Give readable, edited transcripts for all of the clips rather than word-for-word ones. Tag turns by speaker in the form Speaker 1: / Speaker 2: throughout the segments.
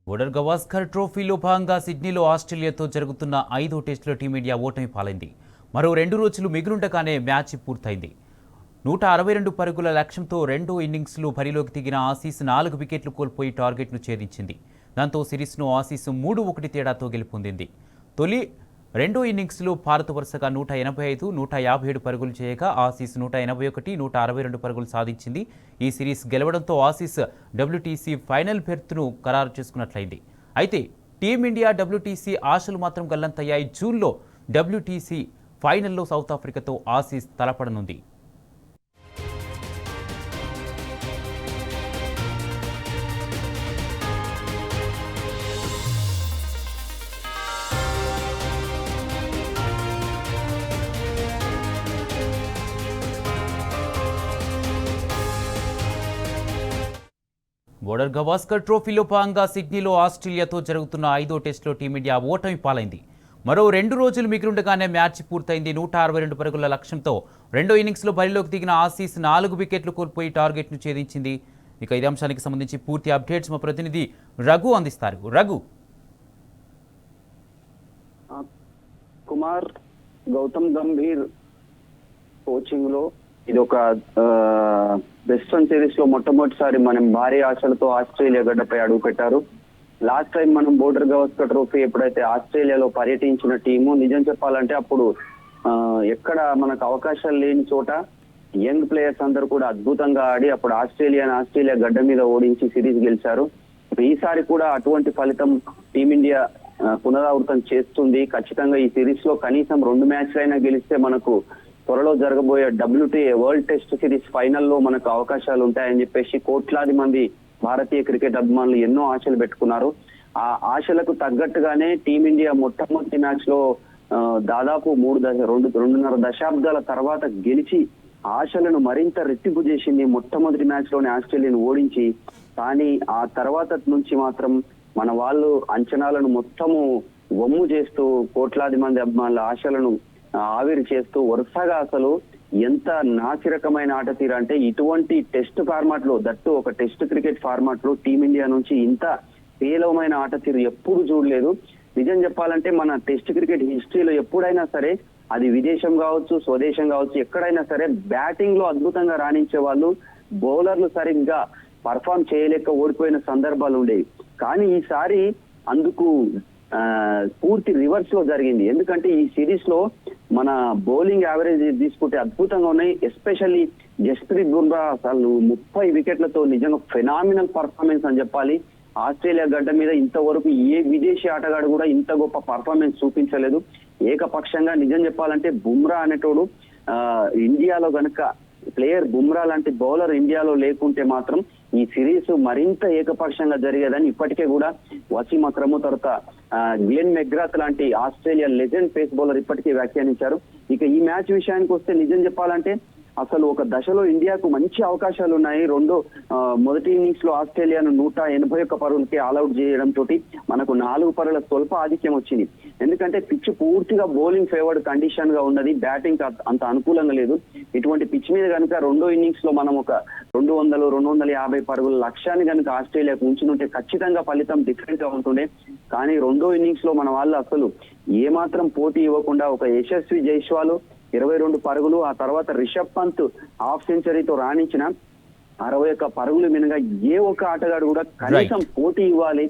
Speaker 1: Border Gavaskar ట్రోఫీలో భాగంగా సిడ్నీలో ఆస్ట్రేలియాతో జరుగుతున్న 5వ టెస్టులో టీమిండియా ఓటమి పాలైంది. మరో 2 రోజులు మిగులుండగానే మ్యాచ్ పూర్తయింది. 162 పరుగుల లక్ష్యంతో రెండో ఇన్నింగ్స్లో బరిలోకి దిగిన ఆసీస్ 4 వికెట్లు కోల్పోయి టార్గెట్ను ఛేదించింది. దాంతో సిరీస్ను ఆసీస్ 3-1 తేడాతో గెలుపొందింది. రెండో ఇన్నింగ్స్లో భారత్ వరుసగా 185, 157 పరుగులు చేయగా ఆసీస్ 181, 162 పరుగులు సాధించింది. ఈ సిరీస్ గెలవడంతో ఆసీస్ డబ్ల్యూటీసీ ఫైనల్ బెర్త్ను ఖరారు చేసుకున్నట్లయింది. అయితే టీమిండియా డబ్ల్యూటీసీ ఆశలు మాత్రం గల్లంతయ్యాయి. జూన్లో డబ్ల్యూటీసీ ఫైనల్లో సౌత్ ఆఫ్రికాతో ఆసీస్ తలపడనుంది. బోర్డర్ గవాస్కర్ ట్రోఫీలో భాగంగా సిడ్నీలో ఆస్ట్రేలియాతో జరుగుతున్న 5వ టెస్టులో టీమిండియా ఓటమి పాలైంది. మరో 2 రోజులు మిగిలుండగానే మ్యాచ్ పూర్తయింది. 162 పరుగుల లక్ష్యంతో రెండో ఇన్నింగ్స్లో బరిలోకి దిగిన ఆసీస్ 4 వికెట్లు కోల్పోయి టార్గెట్ను ఛేదించింది. ఇక ఇదే అంశానికి సంబంధించి పూర్తి అప్డేట్స్ మా ప్రతినిధి రఘు అందిస్తారు. రఘు,
Speaker 2: కుమార్, గౌతమ్ గంభీర్ కోచింగ్ లో ఇది ఒక వెస్ట్రన్ సిరీస్ లో మొట్టమొదటిసారి మనం భారీ ఆశలతో ఆస్ట్రేలియా గడ్డపై అడుగు పెట్టారు. లాస్ట్ టైం మనం బోర్డర్ గవాస్కర్ ట్రోఫీ ఎప్పుడైతే ఆస్ట్రేలియాలో పర్యటించిన టీము, నిజం చెప్పాలంటే అప్పుడు ఎక్కడ మనకు అవకాశాలు లేని చోట యంగ్ ప్లేయర్స్ అందరూ కూడా అద్భుతంగా ఆడి అప్పుడు ఆస్ట్రేలియా గడ్డ మీద ఓడించి సిరీస్ గెలిచారు. ఈసారి కూడా అటువంటి ఫలితం టీమిండియా పునరావృతం చేస్తుంది. ఖచ్చితంగా ఈ సిరీస్ లో కనీసం 2 మ్యాచ్లైనా గెలిస్తే మనకు త్వరలో జరగబోయే WTA వరల్డ్ టెస్ట్ సిరీస్ ఫైనల్లో మనకు అవకాశాలు ఉంటాయని చెప్పేసి కోట్లాది మంది భారతీయ క్రికెట్ అభిమానులు ఎన్నో ఆశలు పెట్టుకున్నారు. ఆ ఆశలకు తగ్గట్టుగానే టీమిండియా మొట్టమొదటి మ్యాచ్ లో దాదాపు 2.5 దశాబ్దాల తర్వాత గెలిచి ఆశలను మరింత రెట్టింపు చేసింది. మొట్టమొదటి మ్యాచ్ లోనే ఆస్ట్రేలియాను ఓడించి, కానీ ఆ తర్వాత నుంచి మాత్రం మన వాళ్ళు అంచనాలను మొత్తము వమ్ము చేస్తూ కోట్లాది మంది అభిమానుల ఆశలను ఆవిరి చేస్తూ వరుసగా అసలు ఎంత నాసిరకమైన ఆట తీరు అంటే ఇటువంటి టెస్ట్ ఫార్మాట్ లో, దట్టు ఒక టెస్ట్ క్రికెట్ ఫార్మాట్ లో టీమిండియా నుంచి ఇంత పేలవమైన ఆట తీరు ఎప్పుడు చూడలేదు. నిజం చెప్పాలంటే మన టెస్ట్ క్రికెట్ హిస్టరీలో ఎప్పుడైనా సరే, అది విదేశం కావచ్చు, స్వదేశం కావచ్చు, ఎక్కడైనా సరే బ్యాటింగ్ లో అద్భుతంగా రాణించే వాళ్ళు బౌలర్లు సరిగ్గా పర్ఫామ్ చేయలేక ఓడిపోయిన సందర్భాలు ఉండేవి. కానీ ఈసారి అందుకు పూర్తి రివర్స్ లో జరిగింది. ఎందుకంటే ఈ సిరీస్ లో మన బౌలింగ్ యావరేజ్ తీసుకుంటే అద్భుతంగా ఉన్నాయి. ఎస్పెషల్లీ జస్ప్రీత్ బుమ్రా అసలు 30 వికెట్లతో నిజంగా ఫెనామినల్ పర్ఫార్మెన్స్ అని చెప్పాలి. ఆస్ట్రేలియా గడ్డ మీద ఇంతవరకు ఏ విదేశీ ఆటగాడు కూడా ఇంత గొప్ప పర్ఫార్మెన్స్ చూపించలేదు. ఏకపక్షంగా నిజం చెప్పాలంటే బుమ్రా అనేటోడు ఇండియాలో గనక ప్లేయర్ బుమ్రా లాంటి బౌలర్ ఇండియాలో లేకుంటే మాత్రం ఈ సిరీస్ మరింత ఏకపక్షంగా జరిగేదని ఇప్పటికే కూడా వసీం అక్రమ్, తర్వాత గ్లెన్ మెగ్రాత్ లాంటి ఆస్ట్రేలియా లెజెండ్ పేస్ బౌలర్ ఇప్పటికే వ్యాఖ్యానించారు. ఇక ఈ మ్యాచ్ విషయానికి వస్తే నిజం చెప్పాలంటే అసలు ఒక దశలో ఇండియాకు మంచి అవకాశాలు ఉన్నాయి. మొదటి ఇన్నింగ్స్ లో ఆస్ట్రేలియాను 181 పరుగులకి ఆల్అౌట్ చేయడం తోటి మనకు 4 పరుగుల స్వల్ప ఆధిక్యం వచ్చింది. ఎందుకంటే పిచ్ పూర్తిగా బౌలింగ్ ఫేవర్డ్ కండిషన్ గా ఉన్నది, బ్యాటింగ్ అంత అనుకూలంగా లేదు. ఇటువంటి పిచ్ మీద కనుక రెండో ఇన్నింగ్స్ లో మనం ఒక 200-250 పరుగుల లక్ష్యాన్ని కనుక ఆస్ట్రేలియాకు ఉంచుంటే ఖచ్చితంగా ఫలితం డిఫరెంట్ గా ఉంటుండే. కానీ రెండో ఇన్నింగ్స్ లో మన వాళ్ళు అసలు ఏమాత్రం పోటీ ఇవ్వకుండా ఒక యశస్వి జైస్వాల్ 22 పరుగులు, ఆ తర్వాత రిషబ్ పంత్ హాఫ్ సెంచరీతో రాణించిన 61 పరుగులు మినగా ఏ ఒక్క ఆటగాడు కూడా కనీసం పోటీ ఇవ్వాలి,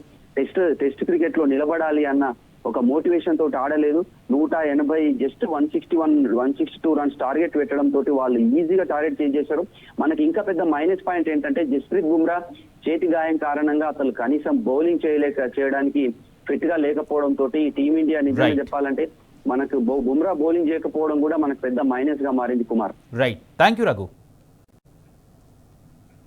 Speaker 2: టెస్ట్ క్రికెట్ లో నిలబడాలి అన్న ఒక మోటివేషన్ తోటి ఆడలేదు. 180 జస్ట్ 162 రన్స్ టార్గెట్ పెట్టడం తోటి వాళ్ళు ఈజీగా టార్గెట్ చేసేశారు. మనకి ఇంకా పెద్ద మైనస్ పాయింట్ ఏంటంటే జస్ప్రీత్ బుమ్రా చేతి గాయం కారణంగా అసలు కనీసం బౌలింగ్ చేయడానికి ఫిట్ గా లేకపోవడం తోటి టీమిండియా నిజంగా చెప్పాలంటే మనకు బుమ్రా బౌలింగ్ చేయకపోవడం కూడా మనకు పెద్ద మైనస్ గా మారింది. Kumar,
Speaker 1: right, thank you Raghu.